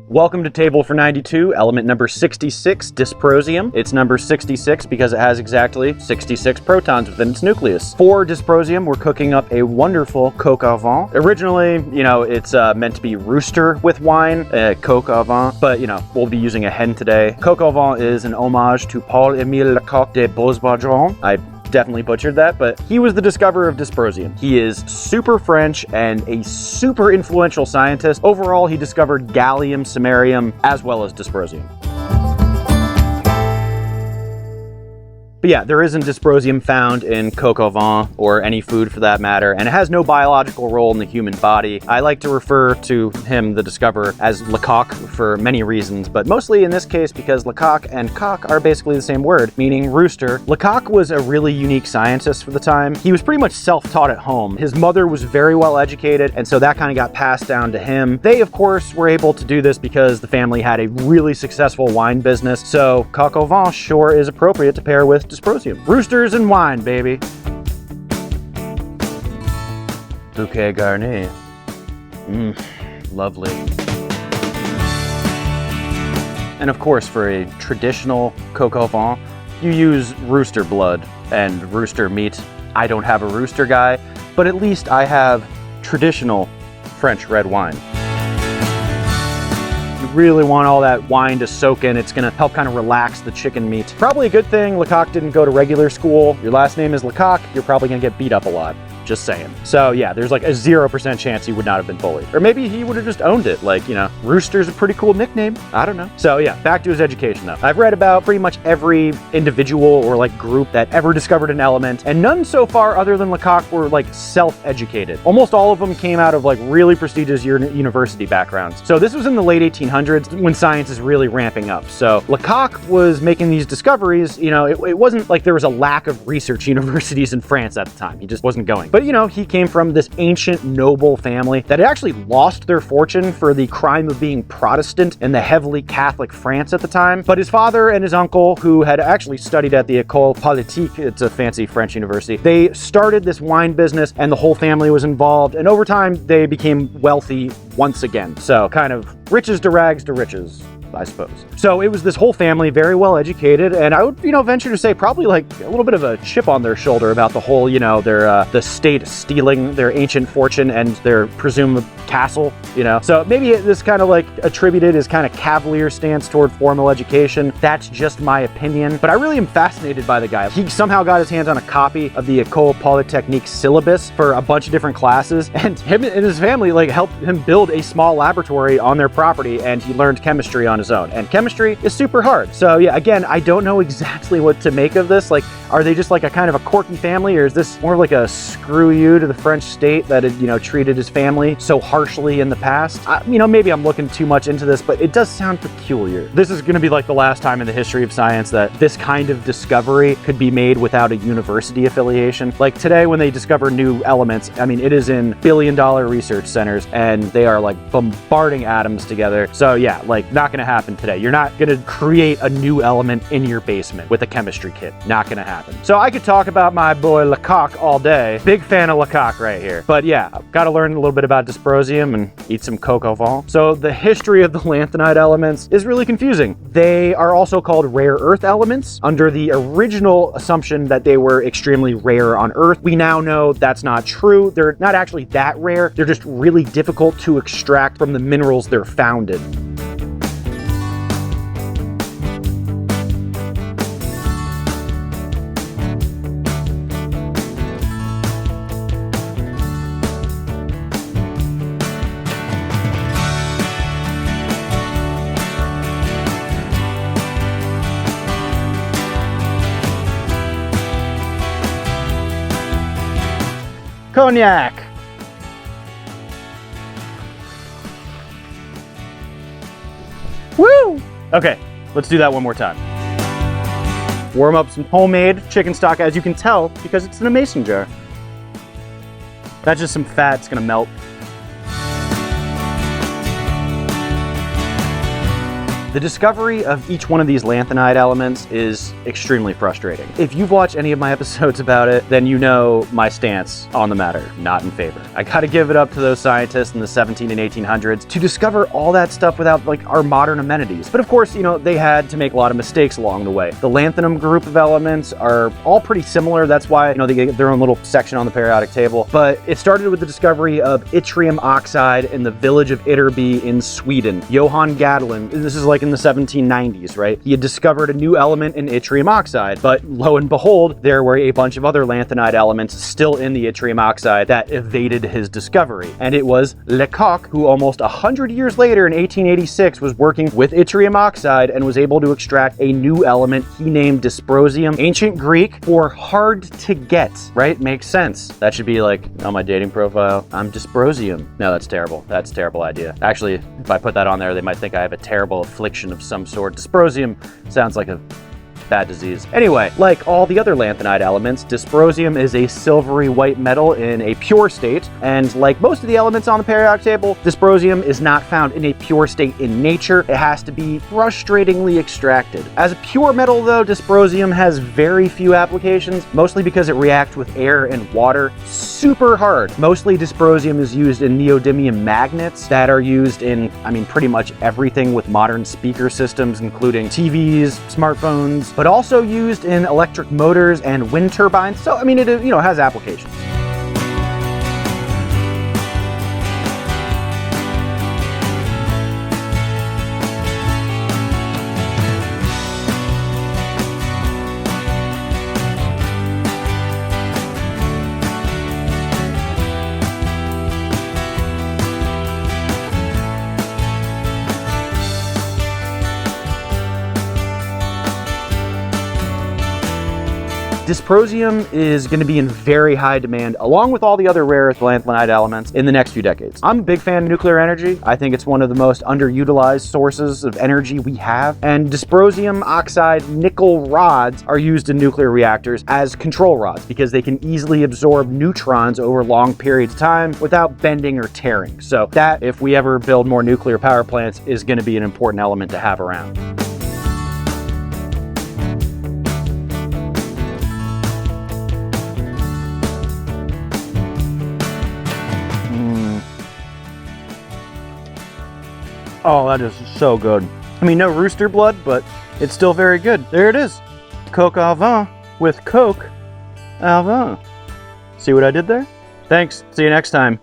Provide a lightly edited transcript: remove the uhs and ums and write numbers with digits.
Welcome to table for 92, element number 66, dysprosium. It's number 66 because it has exactly 66 protons within its nucleus. For dysprosium, we're cooking up a wonderful coq au vin. Originally, it's meant to be rooster with wine, coq au vin, but we'll be using a hen today. Coq au vin is an homage to Paul-Émile Lecoq de Beauxbajon. I definitely butchered that, but he was the discoverer of dysprosium. He is super French and a super influential scientist. Overall, he discovered gallium, samarium, as well as dysprosium. But yeah, there isn't dysprosium found in coq au vin or any food for that matter, and it has no biological role in the human body. I like to refer to him, the discoverer, as Lecoq for many reasons, but mostly in this case because Lecoq and coq are basically the same word, meaning rooster. Lecoq was a really unique scientist for the time. He was pretty much self-taught at home. His mother was very well educated, and so that kind of got passed down to him. They, of course, were able to do this because the family had a really successful wine business, so coq au vin sure is appropriate to pair with dysprosium. Roosters and wine, baby. Bouquet garni. Lovely. And of course, for a traditional coq au vin, you use rooster blood and rooster meat. I don't have a rooster guy, but at least I have traditional French red wine. You really want all that wine to soak in. It's gonna help kind of relax the chicken meat. Probably a good thing Lecoq didn't go to regular school. Your last name is Lecoq, you're probably gonna get beat up a lot. Just saying. So yeah, there's like a 0% chance he would not have been bullied. Or maybe he would have just owned it. Like, Rooster's a pretty cool nickname. I don't know. So yeah, back to his education though. I've read about pretty much every individual or like group that ever discovered an element, and none so far other than Lecoq were like self-educated. Almost all of them came out of like really prestigious university backgrounds. So this was in the late 1800s when science is really ramping up. So Lecoq was making these discoveries, it wasn't like there was a lack of research universities in France at the time. He just wasn't going. But he came from this ancient noble family that had actually lost their fortune for the crime of being Protestant in the heavily Catholic France at the time. But his father and his uncle, who had actually studied at the École Politique, it's a fancy French university, they started this wine business and the whole family was involved. And over time, they became wealthy once again. So kind of riches to rags to riches, I suppose. So it was this whole family, very well educated, and I would, venture to say probably like a little bit of a chip on their shoulder about the whole, the state stealing their ancient fortune and their presumed castle, So maybe this kind of like attributed his kind of cavalier stance toward formal education. That's just my opinion, but I really am fascinated by the guy. He somehow got his hands on a copy of the École Polytechnique syllabus for a bunch of different classes, and him and his family like helped him build a small laboratory on their property, and he learned chemistry on his own. And chemistry is super hard. So yeah, again, I don't know exactly what to make of this. Like, are they just like a kind of a quirky family, or is this more like a screw you to the French state that had, treated his family so harshly in the past? Maybe I'm looking too much into this, but it does sound peculiar. This is going to be like the last time in the history of science that this kind of discovery could be made without a university affiliation. Like today, when they discover new elements, it is in billion-dollar research centers, and they are like bombarding atoms together. So yeah, like not going to happen today. You're not going to create a new element in your basement with a chemistry kit. Not going to happen. So I could talk about my boy Lecoq all day. Big fan of Lecoq right here. But yeah, I've got to learn a little bit about dysprosium and eat some coq au vin. So the history of the lanthanide elements is really confusing. They are also called rare earth elements under the original assumption that they were extremely rare on Earth. We now know that's not true. They're not actually that rare. They're just really difficult to extract from the minerals they're found in. Cognac. Woo! Okay, let's do that one more time. Warm up some homemade chicken stock, as you can tell, because it's in a mason jar. That's just some fat, it's gonna melt. The discovery of each one of these lanthanide elements is extremely frustrating. If you've watched any of my episodes about it, then you know my stance on the matter, not in favor. I gotta give it up to those scientists in the 17 and 1800s to discover all that stuff without like our modern amenities. But of course, you know, they had to make a lot of mistakes along the way. The lanthanum group of elements are all pretty similar. That's why, you know, they get their own little section on the periodic table. But it started with the discovery of yttrium oxide in the village of Ytterby in Sweden. Johann Gadolin, this is like in the 1790s, right? He had discovered a new element in yttrium oxide, but lo and behold, there were a bunch of other lanthanide elements still in the yttrium oxide that evaded his discovery. And it was Lecoq who almost 100 years later in 1886 was working with yttrium oxide and was able to extract a new element he named dysprosium, ancient Greek for hard to get, right? Makes sense. That should be like on my dating profile, I'm dysprosium. No, that's terrible. That's a terrible idea. Actually, if I put that on there, they might think I have a terrible affliction of some sort. Dysprosium sounds like a bad disease. Anyway, like all the other lanthanide elements, dysprosium is a silvery white metal in a pure state, and like most of the elements on the periodic table, dysprosium is not found in a pure state in nature. It has to be frustratingly extracted. As a pure metal though, dysprosium has very few applications, mostly because it reacts with air and water super hard. Mostly dysprosium is used in neodymium magnets that are used in, I mean, pretty much everything with modern speaker systems, including TVs, smartphones, but also used in electric motors and wind turbines. So, I mean, it, you know, has applications. Dysprosium is going to be in very high demand, along with all the other rare earth lanthanide elements, in the next few decades. I'm a big fan of nuclear energy. I think it's one of the most underutilized sources of energy we have, and dysprosium oxide nickel rods are used in nuclear reactors as control rods because they can easily absorb neutrons over long periods of time without bending or tearing. So that, if we ever build more nuclear power plants, is going to be an important element to have around. Oh, that is so good. I mean, no rooster blood, but it's still very good. There it is. Coq au vin with Coke au vin. See what I did there? Thanks. See you next time.